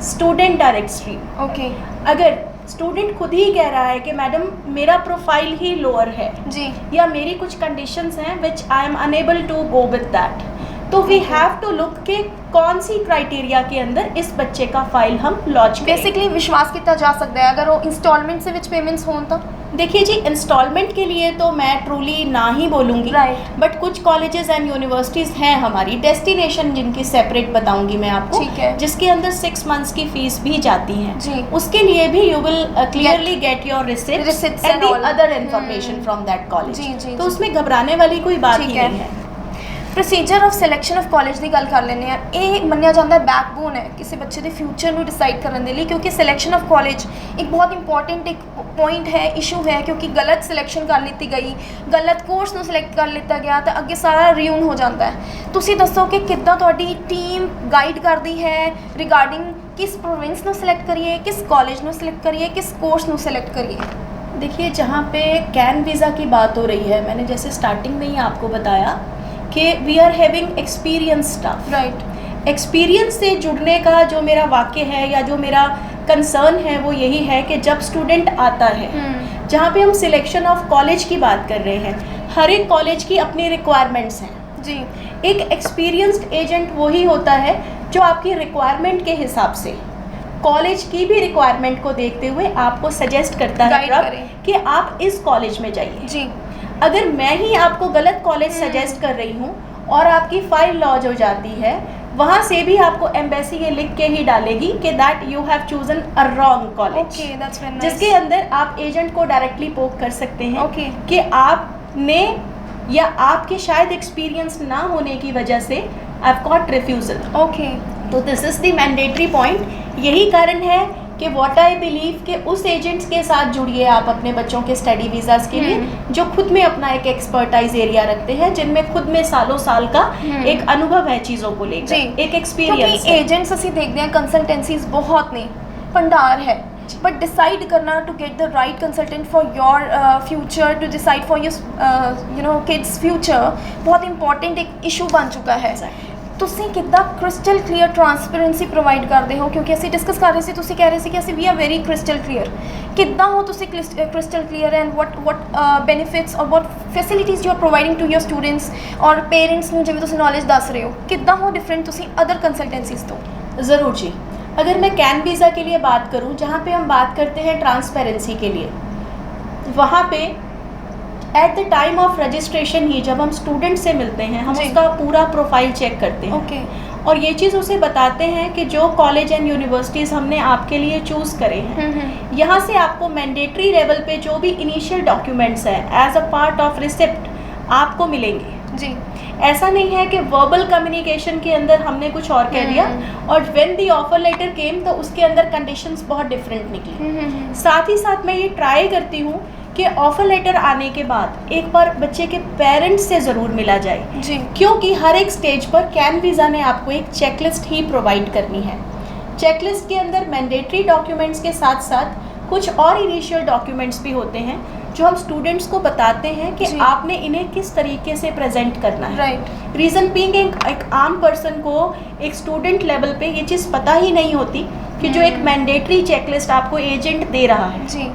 student direct stream. Okay अगर स्टूडेंट खुद ही कह रहा है कि मैडम मेरा प्रोफाइल ही लोअर है जी, या मेरी कुछ कंडीशंस हैं which I am unable to go with that, तो वी हैव टू लुक के कौन सी क्राइटेरिया के अंदर इस बच्चे का फाइल हम लॉन्च करें। बेसिकली विश्वास किया जा सकता है अगर वो इंस्टॉलमेंट से विच पेमेंट्स हों तो? देखिए जी, इंस्टॉलमेंट के लिए तो मैं ट्रूली ना ही बोलूँगी, Right. बट कुछ कॉलेजेस एंड यूनिवर्सिटीज़ हैं हमारी, डेस्टिनेशन जिनकी सेपरेट बताऊंगी मैं आपको, ठीक है, जिसके अंदर 6 मंथ्स की फीस भी जाती हैं जी, उसके लिए भी you will clearly get your receipts Receipts and and all. Other information from that college. जी, जी, तो जी। उसमें घबराने वाली कोई बात ठीक ही है। नहीं है। Procedure of selection of college की गल कर लेने हैं। ये मन्निया जाता है बैकबोन है किसी बच्चे के फ्यूचर में डिसाइड करने के लिए, क्योंकि सिलेक्शन ऑफ कॉलेज एक बहुत इंपॉर्टेंट एक पॉइंट है, इशू है, क्योंकि गलत सिलेक्शन कर ली गई, गलत कोर्स ਨੂੰ सिलेक्ट कर लिया गया तो अगे सारा रियून हो जाता है। तुसी दसो कि किद्दां तुहाडी टीम गाइड करती है रिगार्डिंग किस प्रोविंस ਨੂੰ सिलेक्ट करिए, किस कॉलेज ਨੂੰ सिलेक्ट करिए, किस कोर्स ਨੂੰ सिलेक्ट करिए? देखिए, जहाँ पे कैन वीज़ा की बात हो रही है, मैंने जैसे स्टार्टिंग में ही आपको बताया कि we are having experience staff, right. Experience से जुड़ने का जो मेरा वाक्य है या जो मेरा कंसर्न है वो यही है कि जब स्टूडेंट आता है, जहाँ पे हम सिलेक्शन ऑफ कॉलेज की बात कर रहे हैं, हर एक कॉलेज की अपनी रिक्वायरमेंट्स हैं जी। एक एक्सपीरियंस्ड एजेंट वही होता है जो आपकी रिक्वायरमेंट के हिसाब से कॉलेज की भी रिक्वायरमेंट को देखते हुए आपको सजेस्ट करता है कि आप इस कॉलेज में जाइए जी। अगर मैं ही आपको गलत कॉलेज सजेस्ट कर रही हूँ और आपकी फाइल लॉन्च हो जाती है, वहाँ से भी आपको एम्बेसी ये लिख के ही डालेगी कि that you have chosen a wrong college, जिसके अंदर आप एजेंट को डायरेक्टली पोक कर सकते हैं कि आपने या आपके शायद एक्सपीरियंस ना होने की वजह से आई गॉट रिफ्यूजल। ओके, तो this is the mandatory point. यही कारण है कि व्हाट आई बिलीव कि उस एजेंट्स के साथ जुड़िए आप अपने बच्चों के स्टडी वीज़ाज़ के लिए जो खुद में अपना एक एक्सपर्टाइज एरिया रखते हैं, जिनमें खुद में सालों साल का एक अनुभव है चीज़ों को लेकर, एक एक्सपीरियंस। क्योंकि एजेंट्स असी देखते हैं कंसल्टेंसीज बहुत ने भंडार है, बट डिसाइड करना to get the right consultant for your future, to decide for your kids future बहुत इंपॉर्टेंट एक इशू बन चुका है। ਤੁਸੀਂ ਕਿੱਦਾਂ ਕ੍ਰਿਸਟਲ ਕਲੀਅਰ ਟਰਾਂਸਪੇਰੈਂਸੀ ਪ੍ਰੋਵਾਈਡ ਕਰਦੇ ਹੋ? ਕਿਉਂਕਿ ਅਸੀਂ ਡਿਸਕਸ ਕਰ ਰਹੇ ਸੀ, ਤੁਸੀਂ ਕਹਿ ਰਹੇ ਸੀ ਕਿ ਅਸੀਂ we are very crystal clear. ਕਿੱਦਾਂ ਹੋ ਤੁਸੀਂ crystal clear and what benefits ਔਰ what facilities you are providing to your students ਔਰ पेरेंट्स ਨੂੰ, ਜਿਵੇਂ ਤੁਸੀਂ ਨੌਲੇਜ ਦੱਸ ਰਹੇ ਹੋ, ਕਿੱਦਾਂ ਹੋ डिफरेंट ਤੁਸੀਂ अदर कंसल्टेंसीज ਤੋਂ? ज़रूर जी। अगर मैं कैन वीज़ा के लिए बात करूँ, जहाँ पे हम बात करते हैं ट्रांसपेरेंसी के लिए, वहाँ पे at the time of registration ही जब हम स्टूडेंट से मिलते हैं, हम उसका पूरा प्रोफाइल चेक करते हैं और ये चीज़ उसे बताते हैं कि जो कॉलेज एंड यूनिवर्सिटीज़ हमने आपके लिए चूज़ करे हैं, यहाँ से आपको मैंडेटरी लेवल पे जो भी इनिशियल डॉक्यूमेंट्स हैं as a part of receipt आपको मिलेंगे जी। ऐसा नहीं है कि वर्बल कम्युनिकेशन के अंदर हमने कुछ और कह दिया और व्हेन दी ऑफर लेटर केम तो उसके अंदर कंडीशंस बहुत डिफरेंट निकली। साथ ही साथ मैं ये ट्राई करती हूँ कि ऑफ़र लेटर आने के बाद एक बार बच्चे के पेरेंट्स से ज़रूर मिला जाए जी, क्योंकि हर एक स्टेज पर कैन वीज़ा ने आपको एक चेकलिस्ट ही प्रोवाइड करनी है। चेकलिस्ट के अंदर मैंडेटरी डॉक्यूमेंट्स के साथ साथ कुछ और इनिशियल डॉक्यूमेंट्स भी होते हैं जो हम स्टूडेंट्स को बताते हैं कि जी। आपने इन्हें किस तरीके से प्रेजेंट करना है। राइट। रीज़न बीइंग एक आम पर्सन को एक स्टूडेंट लेवल पे ये चीज़ पता ही नहीं होती कि जो एक मैंडेटरी चेकलिस्ट आपको एजेंट दे रहा है, जी।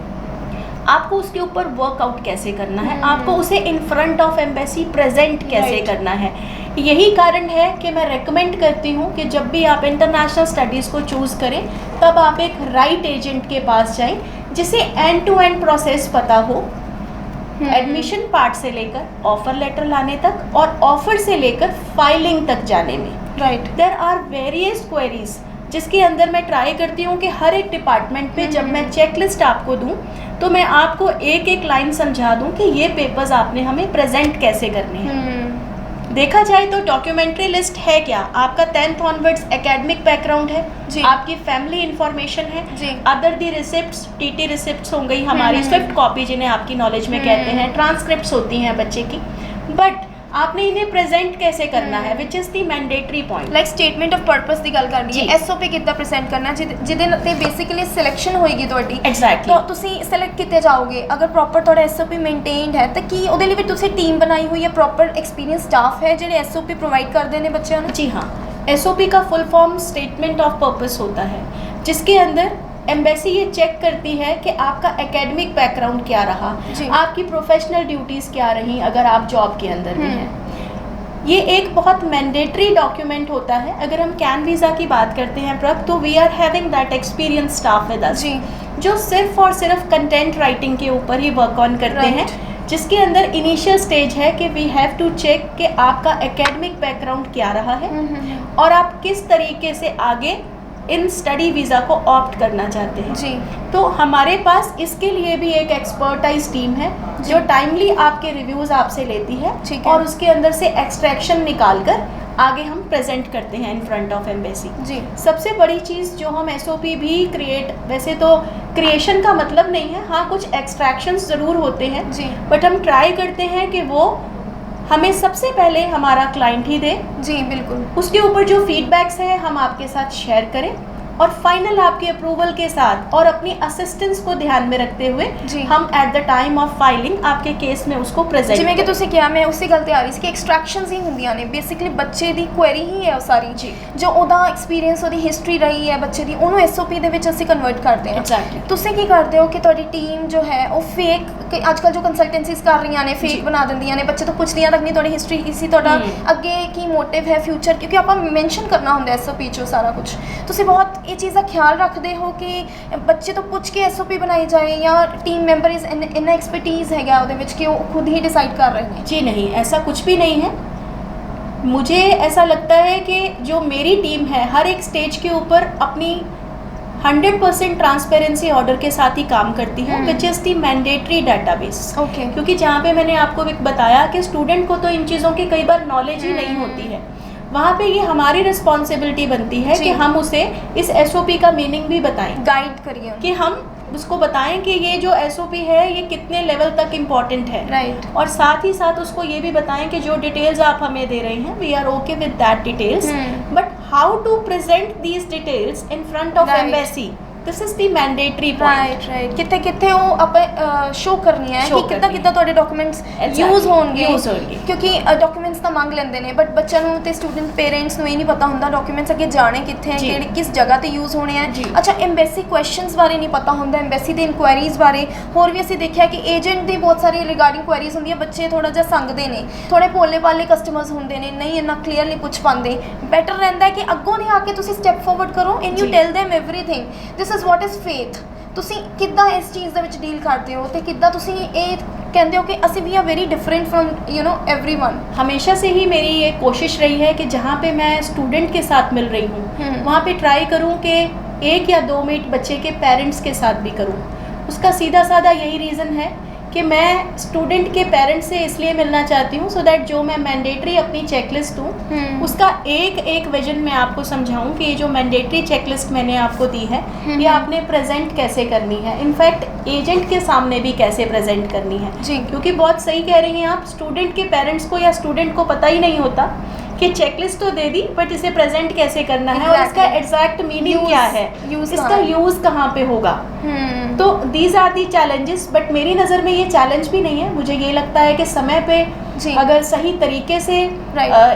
आपको उसके ऊपर वर्कआउट कैसे करना है, आपको उसे इन फ्रंट ऑफ एम्बेसी प्रेजेंट कैसे Right. करना है। यही कारण है कि मैं रेकमेंड करती हूँ कि जब भी आप इंटरनेशनल स्टडीज़ को चूज़ करें तब आप एक राइट एजेंट के पास जाएं जिसे एंड टू एंड प्रोसेस पता हो, एडमिशन पार्ट से लेकर ऑफर लेटर लाने तक और ऑफर से लेकर फाइलिंग तक जाने में। Right. There are various queries जिसके अंदर मैं ट्राई करती हूँ कि हर एक डिपार्टमेंट पे जब मैं चेकलिस्ट आपको दूँ तो मैं आपको एक एक लाइन समझा दूँ कि ये पेपर्स आपने हमें प्रेजेंट कैसे करने हैं। देखा जाए तो डॉक्यूमेंट्री लिस्ट है क्या, आपका 10th ऑनवर्ड्स एकेडमिक बैकग्राउंड है जी। आपकी फैमिली इंफॉर्मेशन है जी। अदर दी रिसिप्ट्स, टीटी रिसिप्ट्स हो गई हमारी, स्विफ्ट कॉपी जिन्हें आपकी नॉलेज में कहते हैं, ट्रांसक्रिप्ट्स होती हैं बच्चे की, बट आपने इन्हें प्रेजेंट कैसे करना है which is the mandatory point. Like statement of purpose ਦੀ ਗੱਲ ਕਰਨੀ ਹੈ, ਜੀ। ਐਸਓਪੀ ਕਿੱਦਾਂ ਪ੍ਰੈਜ਼ੈਂਟ ਕਰਨਾ ਹੈ, ਜਿਹਦੇ ਤੇ ਬੇਸਿਕਲੀ ਸਿਲੈਕਸ਼ਨ ਹੋਏਗੀ ਤੁਹਾਡੀ। Exactly. ਤਾਂ ਤੁਸੀਂ ਸਿਲੈਕਟ ਕਿੱਥੇ ਜਾਓਗੇ, ਅਗਰ ਪ੍ਰੋਪਰ ਤੁਹਾਡਾ ਐਸਓਪੀ ਮੇਨਟੇਨਡ ਹੈ ਤਾਂ ਕੀ ਉਹਦੇ ਲਈ ਵੀ ਤੁਸੀਂ ਟੀਮ ਬਣਾਈ ਹੋਈ ਹੈ, ਪ੍ਰੋਪਰ ਐਕਸਪੀਰੀਅੰਸ ਸਟਾਫ ਹੈ ਜਿਹੜੇ ਐਸਓਪੀ ਪ੍ਰੋਵਾਈਡ ਕਰਦੇ ਨੇ ਬੱਚਿਆਂ ਨੂੰ? जी हाँ, एसओपी का full form statement of purpose होता है जिसके अंदर एम्बेसी ये चेक करती है कि आपका एकेडमिक बैकग्राउंड क्या रहा, जी। आपकी प्रोफेशनल ड्यूटीज़ क्या रही अगर आप जॉब के अंदर भी हैं। ये एक बहुत मैंडेटरी डॉक्यूमेंट होता है। अगर हम कैन वीज़ा की बात करते हैं प्रभ, तो we are having that experience staff with us जी। जो सिर्फ और सिर्फ कंटेंट राइटिंग के ऊपर ही वर्क ऑन करते हैं, जिसके अंदर इनिशियल स्टेज है कि वी हैव टू चेक कि आपका एकेडमिक बैकग्राउंड क्या रहा है और आप किस तरीके से आगे इन स्टडी वीज़ा को ऑप्ट करना चाहते हैं। जी। तो हमारे पास इसके लिए भी एक एक्सपर्टाइज टीम है जो टाइमली आपके रिव्यूज़ आपसे लेती है ठीक है। और उसके अंदर से एक्सट्रैक्शन निकाल कर आगे हम प्रेजेंट करते हैं इन फ्रंट ऑफ एम्बेसी। जी। सबसे बड़ी चीज़ जो हम एसओपी भी क्रिएट, वैसे तो क्रिएशन का मतलब नहीं है, हाँ कुछ एक्सट्रैक्शंस ज़रूर होते हैं, जी। बट हम ट्राई करते हैं कि वो हमें सबसे पहले हमारा क्लाइंट ही दे, जी बिल्कुल। उसके ऊपर जो फीडबैक्स हैं हम आपके साथ शेयर करें और फाइनल आपके अप्रूवल के साथ और अपनी असिस्टेंस को ध्यान में रखते हुए जी। हम eight the time of filing आपके केस में उसको प्रेजेंट ਜਿਵੇਂ ਕਿ ਤੁਸੀਂ ਕਿਹਾ, ਮੈਂ ਉਸੇ ਗੱਲ ਤੇ ਆ ਰਹੀ ਸੀ ਕਿ ਐਕਸਟ੍ਰੈਕਸ਼ਨਸ ਹੀ ਹੁੰਦੀਆਂ ਨੇ, ਬੇਸਿਕਲੀ ਬੱਚੇ ਦੀ ਕੁਐਰੀ ਹੀ ਹੈ ਉਹ ਸਾਰੀ, ਜੀ। ਜੋ ਉਹਦਾ ਐਕਸਪੀਰੀਅੰਸ, ਉਹਦੀ ਹਿਸਟਰੀ ਰਹੀ ਹੈ ਬੱਚੇ ਦੀ, ਉਹਨੂੰ ਐਸਓਪੀ ਦੇ ਵਿੱਚ ਅਸੀਂ ਕਨਵਰਟ ਕਰਦੇ ਹਾਂ। Exactly. ਤੁਸੀਂ ਕੀ ਕਰਦੇ ਹੋ ਕਿ ਤੁਹਾਡੀ ਟੀਮ ਜੋ ਹੈ ਉਹ ਫੇਕ, ਕਿ ਅੱਜ ਕੱਲ੍ਹ ਜੋ ਕੰਸਲਟੈਂਸੀਜ਼ ਕਰ ਰਹੀਆਂ ਨੇ, ਫੇਕ ਜੀ। ਬਣਾ ਦਿੰਦੀਆਂ ਨੇ, ਬੱਚੇ ਤੋਂ ਪੁੱਛਦੀਆਂ ਤੱਕ ਨਹੀਂ ਤੁਹਾਡੀ ਹਿਸਟਰੀ ਕੀ ਸੀ, ਤੁਹਾਡਾ ਅੱਗੇ ਕੀ ਮੋਟਿਵ ਹੈ ਫਿਊਚਰ, ਕਿਉਂਕਿ ਆਪਾਂ ਮੈਂਸ਼ਨ ਕਰਨਾ ਹੁੰਦਾ ਐਸਓਪੀ 'ਚੋਂ ਸਾਰਾ ਕੁਝ। ਤੁਸੀਂ ਬਹੁਤ ਇਹ ਚੀਜ਼ ਦਾ ਖਿਆਲ ਰੱਖਦੇ ਹੋ ਕਿ ਬੱਚੇ ਤੋਂ ਪੁੱਛ ਕੇ ਐਸਓਪੀ ਬਣਾਈ ਜਾਏ, ਜਾਂ ਟੀਮ ਮੈਂਬਰ ਇੰਨਾ ਐਕਸਪਰਟੀਜ਼ ਹੈਗਾ ਉਹਦੇ ਵਿੱਚ कि वो खुद ही डिसाइड कर रहे हैं? जी नहीं, ऐसा कुछ भी नहीं है। मुझे ऐसा लगता है कि जो मेरी टीम है हर एक स्टेज के ऊपर अपनी 100% ट्रांसपेरेंसी ऑर्डर के साथ ही काम करती है, which is the mandatory database. Okay. क्योंकि जहाँ पे मैंने आपको एक बताया कि स्टूडेंट को तो इन चीज़ों की कई बार नॉलेज ही नहीं होती है, वहाँ पे ये हमारी रिस्पॉन्सिबिलिटी बनती है जी। कि हम उसे इस एसओपी का मीनिंग भी बताएं, गाइड करिए कि हम उसको बताएं कि ये जो एसओपी है ये कितने लेवल तक इम्पॉर्टेंट है, राइट। और साथ ही साथ उसको ये भी बताएं कि जो डिटेल्स आप हमें दे रही हैं we are okay with that details, but how to present these details in front of Right. Embassy, this is the mandatory point. Right. कितने कितने वो ਆਪਾਂ ਸ਼ੋ ਕਰਨੀ ਹੈ Show ਕਿ ਕਿੱਦਾਂ ਕਰਨੀ ਕਿੱਦਾਂ ਤੁਹਾਡੇ ਡਾਕੂਮੈਂਟਸ Exactly. ਯੂਜ਼ ਹੋਣਗੇ, Use ਹੋਣਗੇ। ਕਿਉਂਕਿ ਡਾਕੂਮੈਂਟਸ ਤਾਂ ਮੰਗ ਲੈਂਦੇ ਨੇ, ਬਟ ਬੱਚਿਆਂ ਨੂੰ ਤੇ ਸਟੂਡੈਂਟ ਪੇਰੈਂਟਸ ਨੂੰ ਇਹ ਨਹੀਂ ਪਤਾ ਹੁੰਦਾ ਡਾਕੂਮੈਂਟਸ ਅੱਗੇ ਜਾਣੇ ਕਿੱਥੇ ਹੈ, ਜੀ। ਕਿਹੜੀ ਕਿਸ ਜਗ੍ਹਾ ਤੇ ਯੂਜ਼ ਹੋਣੇ ਆ। ਜੀ। ਅੱਛਾ, ਐਮਬੈਸੀ ਕੁਐਸਚਨਸ ਬਾਰੇ ਨਹੀਂ ਪਤਾ ਹੁੰਦਾ, ਐਮਬੈਸੀ ਦੇ ਇਨਕੁਆਇਰੀਜ਼ ਬਾਰੇ। ਹੋਰ ਵੀ ਅਸੀਂ ਦੇਖਿਆ ਕਿ ਏਜੰਟ ਦੀ ਬਹੁਤ ਸਾਰੀ ਰਿਗਾਰਡਿੰਗ ਕੁਐਰੀਜ਼ ਹੁੰਦੀਆਂ, ਬੱਚੇ ਥੋੜਾ ਜਿਹਾ ਸੰਗਦੇ ਨੇ, ਥੋੜੇ ਭੋਲੇ ਭਾਲੇ ਕਸਟਮਰਸ ਹੁੰਦੇ ਨੇ, ਨਹੀਂ ਇੰਨਾ ਕਲੀਅਰਲੀ ਪੁੱਛ ਪਾਉਂਦੇ। ਬੈਟਰ ਰਹਿੰਦਾ ਹੈ ਕਿ ਅੱਗੋਂ ਦੀ ਆ ਕੇ ਤੁਸੀਂ ਸਟੈਪ ਫਾਰਵਰਡ ਕਰੋ ਐਂਡ ਯੂ ਜੀ। ਟੈਲ them everything, this is what is faith। ਤੁਸੀਂ ਕਿੱਦਾਂ ਇਸ ਚੀਜ਼ ਦੇ ਵਿੱਚ ਡੀਲ ਕਰਦੇ ਹੋ, ਤੇ ਕਿੱਦਾਂ ਤੁਸੀਂ ਇਹ ਕਹਿੰਦੇ ਹੋ ਕਿ ਅਸੀਂ we are very different from everyone? हमेशा से ही मेरी ये कोशिश रही है कि जहाँ पे मैं स्टूडेंट के साथ मिल रही हूँ वहाँ पे ट्राई करूँ कि 1 या 2 मिनट बच्चे के पेरेंट्स के साथ भी करूँ। उसका सीधा साधा यही रीज़न है कि मैं स्टूडेंट के पेरेंट्स से इसलिए मिलना चाहती हूँ सो दैट जो मैं मैंडेटरी अपनी चेकलिस्ट दूँ उसका एक एक विजन मैं आपको समझाऊँ कि ये जो मैंडेटरी चेकलिस्ट मैंने आपको दी है ये आपने प्रेजेंट कैसे करनी है, इनफैक्ट एजेंट के सामने भी कैसे प्रेजेंट करनी है। जी। क्योंकि बहुत सही कह रही हैं आप, स्टूडेंट के पेरेंट्स को या स्टूडेंट को पता ही नहीं होता कि चेकलिस्ट तो दे दी बट इसे प्रेजेंट कैसे करना है और इसका एग्जैक्ट मीनिंग क्या है, इसका यूज़ कहाँ पे होगा। तो these are the challenges, but मेरी नज़र में ये चैलेंज भी नहीं है। मुझे ये लगता है कि समय पे अगर सही तरीके से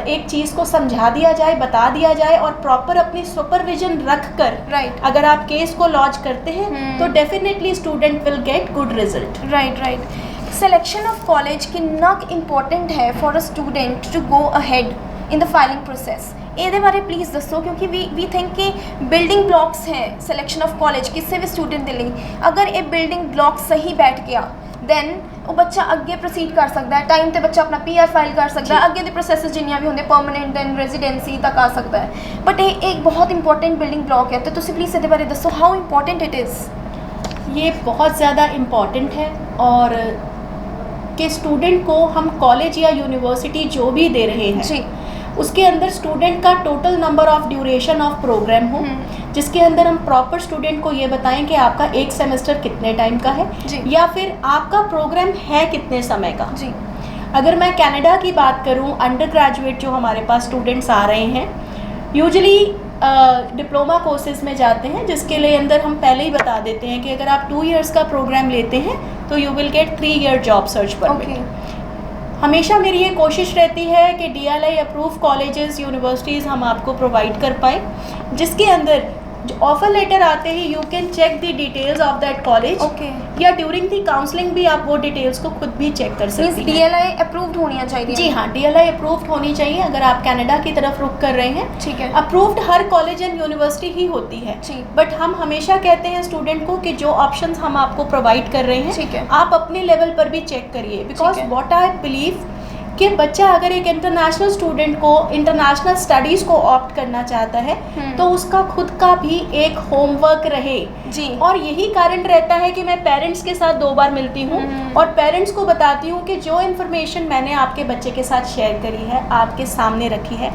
एक चीज़ को समझा दिया जाए, बता दिया जाए और प्रॉपर अपनी सुपरविजन रख कर अगर आप केस को लॉन्च करते हैं तो definitely student will get good result. Right. Selection of college कितना इंपॉर्टेंट है for a student to go ahead in the filing process, ਇਹਦੇ ਬਾਰੇ ਪਲੀਜ਼ ਦੱਸੋ, ਕਿਉਂਕਿ ਵੀ ਥਿੰਕ ਕਿ ਬਿਲਡਿੰਗ ਬਲੌਕਸ ਹੈ ਸਿਲੈਕਸ਼ਨ ਆਫ ਕਾਲਜ ਕਿਸੇ ਵੀ ਸਟੂਡੈਂਟ ਦੇ ਲਈ। ਅਗਰ ਇਹ ਬਿਲਡਿੰਗ ਬਲੌਕ ਸਹੀ ਬੈਠ ਗਿਆ ਦੈਨ ਉਹ ਬੱਚਾ ਅੱਗੇ ਪ੍ਰੋਸੀਡ ਕਰ ਸਕਦਾ ਹੈ, ਟਾਈਮ ਤੇ ਬੱਚਾ ਆਪਣਾ PR ਫਾਈਲ ਕਰ ਸਕਦਾ ਹੈ, ਅੱਗੇ ਦੇ ਪ੍ਰੋਸੈਸ ਜਿੰਨੀਆਂ ਵੀ ਹੁੰਦੇ ਪਰਮਨੈਂਟ ਐਂਡ ਰੈਜ਼ੀਡੈਂਸੀ ਤੱਕ ਆ ਸਕਦਾ ਹੈ। ਬਟ ਇਹ ਇੱਕ ਬਹੁਤ ਇੰਪॉर्टेंट ਬਿਲਡਿੰਗ ਬਲੌਕ ਹੈ, ਤੇ ਤੁਸੀਂ ਪਲੀਜ਼ ਇਹਦੇ ਬਾਰੇ ਦੱਸੋ ਹਾਊ ਇੰਪॉर्टेंट इट इज़। ये बहुत ज़्यादा इम्पॉर्टेंट है और कि स्टूडेंट को हम कॉलेज या यूनिवर्सिटी जो भी दे रहे हैं जी उसके अंदर स्टूडेंट का total number of duration of programme हो, जिसके अंदर हम प्रॉपर स्टूडेंट को ये बताएं कि आपका एक सेमेस्टर कितने टाइम का है या फिर आपका प्रोग्राम है कितने समय का जी। अगर मैं कनाडा की बात करूं, अंडर ग्रेजुएट जो हमारे पास स्टूडेंट्स आ रहे हैं यूजुअली डिप्लोमा कोर्सेज में जाते हैं, जिसके लिए अंदर हम पहले ही बता देते हैं कि अगर आप 2 इयर्स का प्रोग्राम लेते हैं तो you will get 3 year job search permit. हमेशा मेरी ये कोशिश रहती है कि DLI अप्रूव कॉलेजेस यूनिवर्सिटीज़ हम आपको प्रोवाइड कर पाए, जिसके अंदर ऑफर लेटर आते ही you can check the details of that college या ड्यूरिंग दी काउंसलिंग भी आप वो डिटेल्स को खुद भी चेक कर सकते हैं। DLI अप्रूव्ड होनी चाहिए। जी हाँ, DLI अप्रूव्ड होनी चाहिए। अगर आप कनाडा की तरफ रुख कर रहे हैं, ठीक है, अप्रूव्ड हर कॉलेज एंड यूनिवर्सिटी ही होती है, बट हम हमेशा कहते हैं स्टूडेंट को कि जो ऑप्शंस हम आपको प्रोवाइड कर रहे हैं आप अपने लेवल पर भी चेक करिए, बिकॉज व्हाट आई बिलीव कि बच्चा अगर एक इंटरनेशनल स्टूडेंट को इंटरनेशनल स्टडीज़ को ऑप्ट करना चाहता है तो उसका खुद का भी एक होमवर्क रहे जी। और यही कारण रहता है कि मैं पेरेंट्स के साथ 2 बार मिलती हूँ और पेरेंट्स को बताती हूँ कि जो इन्फॉर्मेशन मैंने आपके बच्चे के साथ शेयर करी है, आपके सामने रखी है,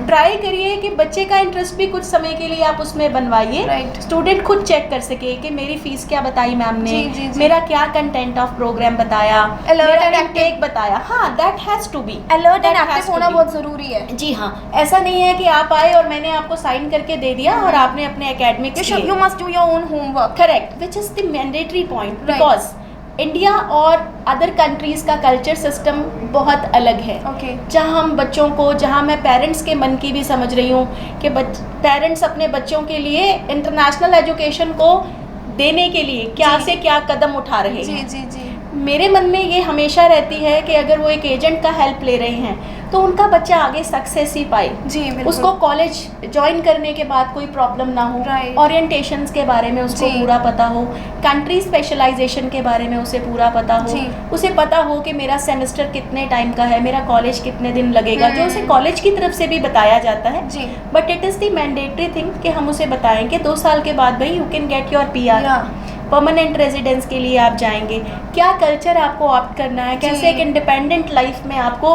ट्राई करिए कि बच्चे का इंटरेस्ट भी कुछ समय के लिए आप उसमें बनवाइए। स्टूडेंट खुद चेक कर सके कि मेरी फीस क्या बताई मैम ने, मेरा क्या कंटेंट ऑफ प्रोग्राम बताया, अलर्ट एंड एक्टिव बताया। हाँ, that has to be alert and active होना बहुत ज़रूरी है। जी हाँ, ऐसा नहीं है कि आप आए और मैंने आपको साइन करके दे दिया और आपने अपने academics you must do your own homework. Correct, which is the mandatory point, because India और अदर कंट्रीज़ का कल्चर सिस्टम बहुत अलग है। जहाँ हम बच्चों को, जहाँ मैं पेरेंट्स के मन की भी समझ रही हूँ कि पेरेंट्स अपने बच्चों के लिए इंटरनेशनल एजुकेशन को देने के लिए क्या से क्या कदम उठा रहे हैं। जी। मेरे मन में ये हमेशा रहती है कि अगर वो एक एजेंट का हेल्प ले रहे हैं तो उनका बच्चा आगे सक्सेस ही पाए जी, उसको कॉलेज ज्वाइन करने के बाद कोई प्रॉब्लम ना हो, ओरिएंटेशंस के बारे में उसको पूरा पता हो, कंट्री स्पेशलाइजेशन के बारे में उसे पूरा पता हो, उसे पता हो कि मेरा सेमेस्टर कितने टाइम का है, मेरा कॉलेज कितने दिन लगेगा, जो उसे कॉलेज की तरफ से भी बताया जाता है। But it is the mandatory thing कि हम उसे बताएं कि 2 साल के बाद भाई you can get your PR, permanent residence के लिए आप जाएंगे, क्या कल्चर आपको ऑप्ट करना है, कैसे एक इंडिपेंडेंट लाइफ में आपको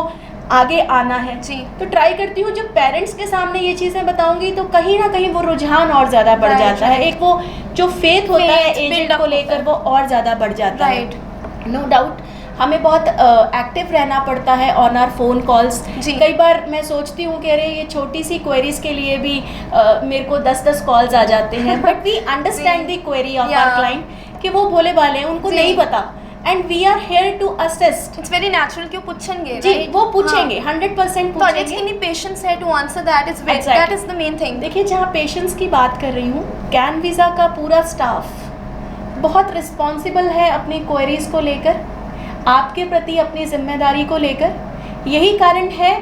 आगे आना है जी। तो ट्राई करती हूँ जब पेरेंट्स के सामने ये चीज़ें बताऊंगी तो कहीं ना कहीं वो रुझान और ज़्यादा बढ़ जाता है, एक वो जो फेथ होता है एजेंट को लेकर वो और ज़्यादा बढ़ जाता है। नो डाउट हमें बहुत एक्टिव रहना पड़ता है ऑन आर फ़ोन कॉल्स। कई बार मैं सोचती हूँ कि अरे ये छोटी सी क्वेरीज के लिए भी मेरे को 10-10 कॉल्स आ जाते हैं, but we understand the query of our client कि वो भोले भाले हैं, उनको नहीं पता, and we are here to assist. It's very natural कि वो पूछेंगे जी, वो पूछेंगे 100% पूछेंगे। कितनी पेशेंस है to answer that is that is the main thing. देखिए, जहाँ पेशेंस की बात कर रही हूँ, कैन वीज़ा का पूरा स्टाफ बहुत रिस्पॉन्सिबल है अपनी क्वेरीज को लेकर, आपके प्रति अपनी जिम्मेदारी को लेकर। यही कारण है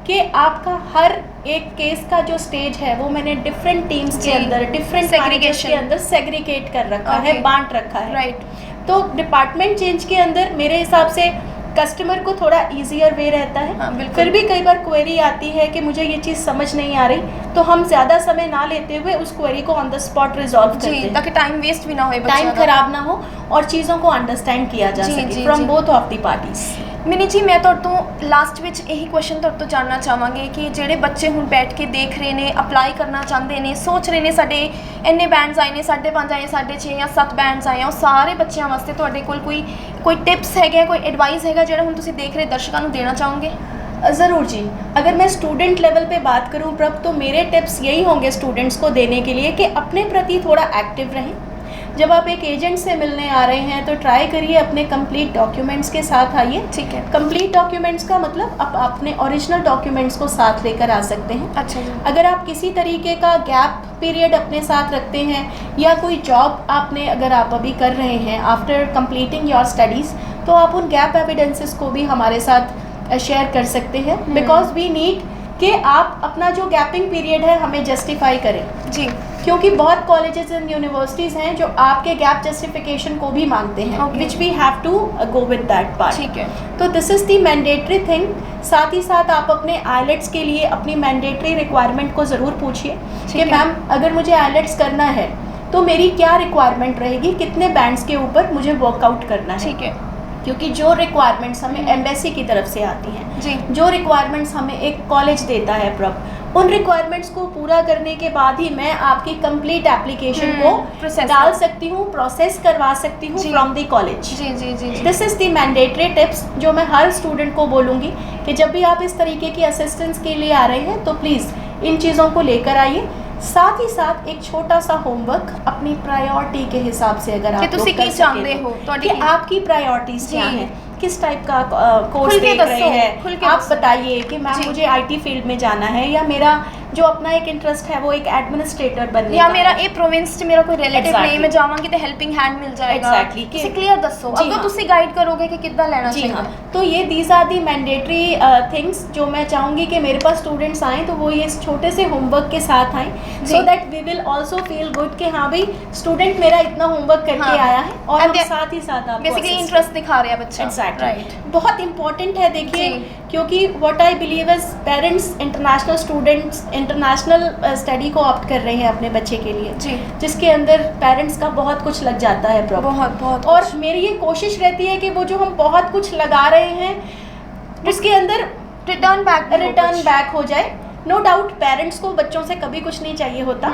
कि आपका हर एक केस का जो स्टेज है वो मैंने डिफरेंट टीम्स के अंदर, डिफरेंट सेग्रीगेशन के अंदर सेग्रीगेट कर रखा है, बांट रखा है। राइट। तो डिपार्टमेंट चेंज के अंदर मेरे हिसाब से कस्टमर को थोड़ा ईजियर वे रहता है। फिर भी कई बार क्वेरी आती है कि मुझे ये चीज़ समझ नहीं आ रही, तो हम ज़्यादा समय ना लेते हुए उस क्वेरी को ऑन द स्पॉट रिजॉल्व करते हैं, ताकि टाइम वेस्ट भी ना हो, टाइम खराब ना हो और चीज़ों को अंडरस्टैंड किया जा सके from both of the parties. मिनी जी, मैं तुहाडे तो लास्ट ਵਿੱਚ ਇਹੀ ਕੁਐਸਚਨ ਤੁਹਾਡੇ ਤੋਂ ਜਾਣਨਾ ਚਾਹਾਂਗੇ ਕਿ ਜਿਹੜੇ ਬੱਚੇ ਹੁਣ ਬੈਠ ਕੇ ਦੇਖ ਰਹੇ ਨੇ, ਅਪਲਾਈ ਕਰਨਾ ਚਾਹੁੰਦੇ ਨੇ, ਸੋਚ ਰਹੇ ਨੇ ਸਾਡੇ ਇੰਨੇ ਬੈਂਡਸ ਆਏ ਨੇ, 5.5 ਆਏ, 6.5 ਜਾਂ 7 ਬੈਂਡਸ ਆਏ ਆ, ਉਹ ਸਾਰੇ ਬੱਚਿਆਂ ਵਾਸਤੇ ਤੁਹਾਡੇ ਕੋਲ ਕੋਈ ਟਿਪਸ ਹੈਗੇ, ਕੋਈ ਐਡਵਾਈਸ ਹੈਗਾ ਜਿਹੜਾ ਹੁਣ ਤੁਸੀਂ ਦੇਖ ਰਹੇ ਦਰਸ਼ਕਾਂ ਨੂੰ ਦੇਣਾ ਚਾਹੋਗੇ? ज़रूर जी। अगर मैं स्टूडेंट लेवल पे बात करूँ प्रभ, तो मेरे टिप्स यही होंगे स्टूडेंट्स को देने के लिए कि अपने प्रति थोड़ा एक्टिव रहें। जब आप एक एजेंट से मिलने आ रहे हैं तो ट्राई करिए अपने कंप्लीट डॉक्यूमेंट्स के साथ आइए। ठीक है। कंप्लीट डॉक्यूमेंट्स का मतलब आप अपने ओरिजिनल डॉक्यूमेंट्स को साथ लेकर आ सकते हैं। अच्छा जी। अगर आप किसी तरीके का गैप पीरियड अपने साथ रखते हैं या कोई जॉब आपने अगर आप अभी कर रहे हैं आफ्टर कंप्लीटिंग योर स्टडीज़, तो आप उन गैप एविडेंसेस को भी हमारे साथ शेयर कर सकते हैं, बिकॉज वी नीड कि आप अपना जो गैपिंग पीरियड है हमें जस्टिफाई करें जी, क्योंकि बहुत कॉलेजेस एंड यूनिवर्सिटीज़ हैं जो आपके गैप जस्टिफिकेशन को भी मांगते हैं, which we have to go with that part. ठीक है। तो this is the mandatory thing. साथ ही साथ आप अपने आईलेट्स के लिए अपनी मैंडेटरी रिक्वायरमेंट को ज़रूर पूछिए कि मैम अगर मुझे आईलेट्स करना है तो मेरी क्या रिक्वायरमेंट रहेगी, कितने बैंड्स के ऊपर मुझे वर्कआउट करना है। ठीक है। क्योंकि जो रिक्वायरमेंट्स हमें एम्बेसी की तरफ से आती हैं जी, जो रिक्वायरमेंट्स हमें एक कॉलेज देता है प्रभ, उन रिक्वायरमेंट्स को पूरा करने के बाद ही मैं आपकी कंप्लीट एप्लीकेशन को डाल सकती हूँ, प्रोसेस करवा सकती हूँ फ्रॉम द कॉलेज। जी जी जी। This is the mandatory tips जो मैं हर स्टूडेंट को बोलूँगी कि जब भी आप इस तरीके की असिस्टेंस के लिए आ रहे हैं तो प्लीज़ इन चीज़ों को लेकर आइए। साथ ही साथ एक छोटा सा होमवर्क अपनी प्रायोरिटी के हिसाब से अगर आप लोग कर सकें कि आपकी प्रायोरिटीज क्या हैं, किस टाइप का कोर्स देख रहे हैं, आप बताइए कि मैम मुझे आईटी फील्ड में जाना है या मेरा जो अपना एक इंटरेस्ट है वो एक एडमिनिस्ट्रेटर बनने या मेरा ए प्रोविंस मेरा कोई रिलेटिव नहीं, मैं जावांगी तो हेल्पिंग हैंड मिल जाएगा। एग्जैक्टली ਤੁਸੀਂ क्लियर दसो अगर ਤੁਸੀਂ गाइड करोगे कि कितना लेना चाहिए। हाँ, तो ये these are the mandatory things जो मैं चाहूँगी कि मेरे पास स्टूडेंट्स आएँ तो वो ये छोटे से होमवर्क के साथ आएँ, so that we will also feel good कि हाँ भाई स्टूडेंट मेरा इतना होमवर्क करके आया है और हम साथ ही साथ आप बेसिकली इंटरेस्ट दिखा रहे हैं बच्चा। एग्जैक्टली, बहुत इंपॉर्टेंट है देखिए, क्योंकि what I believe is parents international students international study को ऑप्ट कर रहे हैं अपने बच्चे के लिए जी, जिसके अंदर पेरेंट्स का बहुत कुछ लग जाता है बहुत। और मेरी ये कोशिश रहती है कि वो जो हम बहुत कुछ लगा रहे हैं उसके अंदर रिटर्न बैक हो जाए। नो डाउट पेरेंट्स को बच्चों से कभी कुछ नहीं चाहिए होता,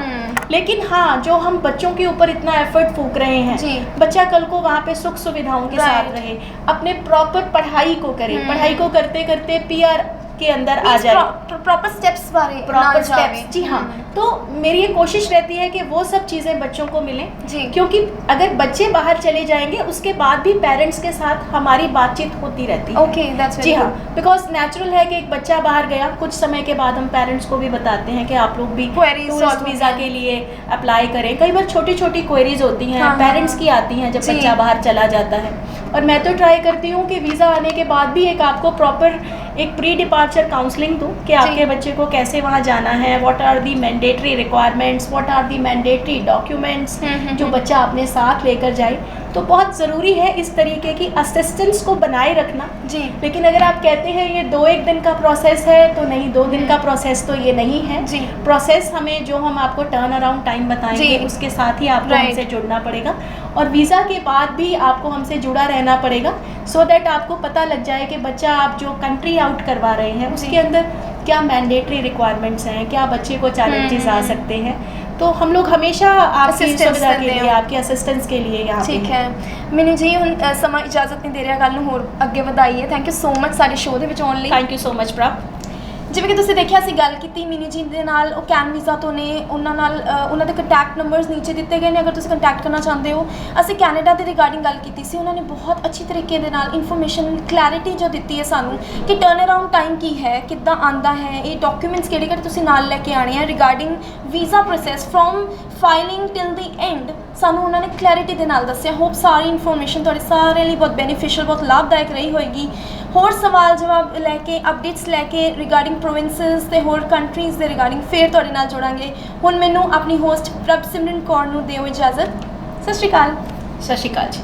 लेकिन हाँ जो हम बच्चों के ऊपर इतना एफर्ट फूंक रहे हैं, बच्चा कल को वहाँ पे सुख सुविधाओं के साथ रहे, अपने प्रॉपर पढ़ाई को करे, पढ़ाई को करते करते पीआर के अंदर आ जाए, प्रॉपर स्टेप्स जी हाँ। तो मेरी ये कोशिश रहती है कि वो सब चीज़ें बच्चों को मिलें जी, क्योंकि अगर बच्चे बाहर चले जाएंगे उसके बाद भी पेरेंट्स के साथ हमारी बातचीत होती रहती है। ओके, दैट्स जी हाँ, बिकॉज नेचुरल है कि एक बच्चा बाहर गया, कुछ समय के बाद हम पेरेंट्स को भी बताते हैं कि आप लोग भी टूरिस्ट वीज़ा के लिए अप्लाई करें। कई बार छोटी छोटी क्वेरीज होती हैं पेरेंट्स की आती हैं जब बच्चा बाहर चला जाता है, और मैं तो ट्राई करती हूँ कि वीज़ा आने के बाद भी एक आपको प्रॉपर एक प्री डिपार्चर काउंसलिंग दूँ कि आपके बच्चे को कैसे वहाँ जाना है, what are the mandatory requirements, what are the mandatory documents जो बच्चा अपने साथ लेकर जाए। तो बहुत ज़रूरी है इस तरीके की असिस्टेंस को बनाए रखना जी। लेकिन अगर आप कहते हैं ये 2-1 दिन का प्रोसेस है तो नहीं, 2 दिन का प्रोसेस तो ये नहीं है जी। प्रोसेस हमें जो हम आपको टर्न अराउंड टाइम बताएंगे उसके साथ ही आपको हमसे जुड़ना पड़ेगा, और वीज़ा के बाद भी आपको हमसे जुड़ा रहना पड़ेगा, सो दैट आपको पता लग जाए कि बच्चा आप जो कंट्री आउट करवा रहे हैं उसके अंदर क्या मैंडेटरी रिक्वायरमेंट्स हैं, क्या बच्चे को चैलेंजेस आ सकते हैं। तो हम लोग हमेशा आपकी सुविधा के लिए, आपकी असिस्टेंस के लिए यहाँ ठीक है। मैंने जी ਹੁਣ ਸਮਾਂ ਇਜਾਜ਼ਤ ਨਹੀਂ ਦੇ ਰਿਹਾ, ਗੱਲ ਨੂੰ ਹੋਰ ਅੱਗੇ ਵਧਾਈਏ। ਥੈਂਕ ਯੂ ਸੋ ਮਚ ਸਾਡੇ ਸ਼ੋਅ ਦੇ ਵਿੱਚ ਆਉਣ ਲਈ। ਥੈਂਕ ਯੂ ਸੋ ਮਚ ਪ੍ਰਭ। ਜਿਵੇਂ ਕਿ ਤੁਸੀਂ ਦੇਖਿਆ ਅਸੀਂ ਗੱਲ ਕੀਤੀ ਮਿਨੀ ਜੀ ਦੇ ਨਾਲ, ਉਹ ਕੈਨ ਵੀਜ਼ਾ ਤੋਂ ਨੇ, ਉਹਨਾਂ ਨਾਲ ਉਹਨਾਂ ਦੇ ਕੰਟੈਕਟ ਨੰਬਰਸ ਨੀਚੇ ਦਿੱਤੇ ਗਏ ਨੇ ਅਗਰ ਤੁਸੀਂ ਕੰਟੈਕਟ ਕਰਨਾ ਚਾਹੁੰਦੇ ਹੋ। ਅਸੀਂ ਕੈਨੇਡਾ ਦੇ ਰਿਗਾਰਡਿੰਗ ਗੱਲ ਕੀਤੀ ਸੀ, ਉਹਨਾਂ ਨੇ ਬਹੁਤ ਅੱਛੀ ਤਰੀਕੇ ਦੇ ਨਾਲ ਇਨਫੋਰਮੇਸ਼ਨ ਕਲੈਰਿਟੀ ਜੋ ਦਿੱਤੀ ਹੈ ਸਾਨੂੰ ਕਿ ਟਰਨ ਅਰਾਊਂਡ ਟਾਈਮ ਕੀ ਹੈ, ਕਿੱਦਾਂ ਆਉਂਦਾ ਹੈ, ਇਹ ਡਾਕੂਮੈਂਟਸ ਕਿਹੜੇ ਕਿਹੜੇ ਤੁਸੀਂ ਨਾਲ ਲੈ ਕੇ ਆਉਣੇ ਆ regarding visa process from filing till the and सानू उन्होंने क्लैरिटी के नाल दस्सिया। होप सारी इन्फॉर्मेशन तुहाडे सारे लिए बहुत बेनीफिशियल, बहुत लाभदायक रही होएगी। होर सवाल जवाब लैके अपडेट्स लैके रिगार्डिंग प्रोविंसेस ते होर कंट्रीज़ दे रिगार्डिंग फिर तुहाडे नाल जुड़ांगे। हुण मैनू अपनी होस्ट प्रभसिमरन कौर नूं दिओ इजाज़त। सत श्री अकाल। सत श्री अकाल जी।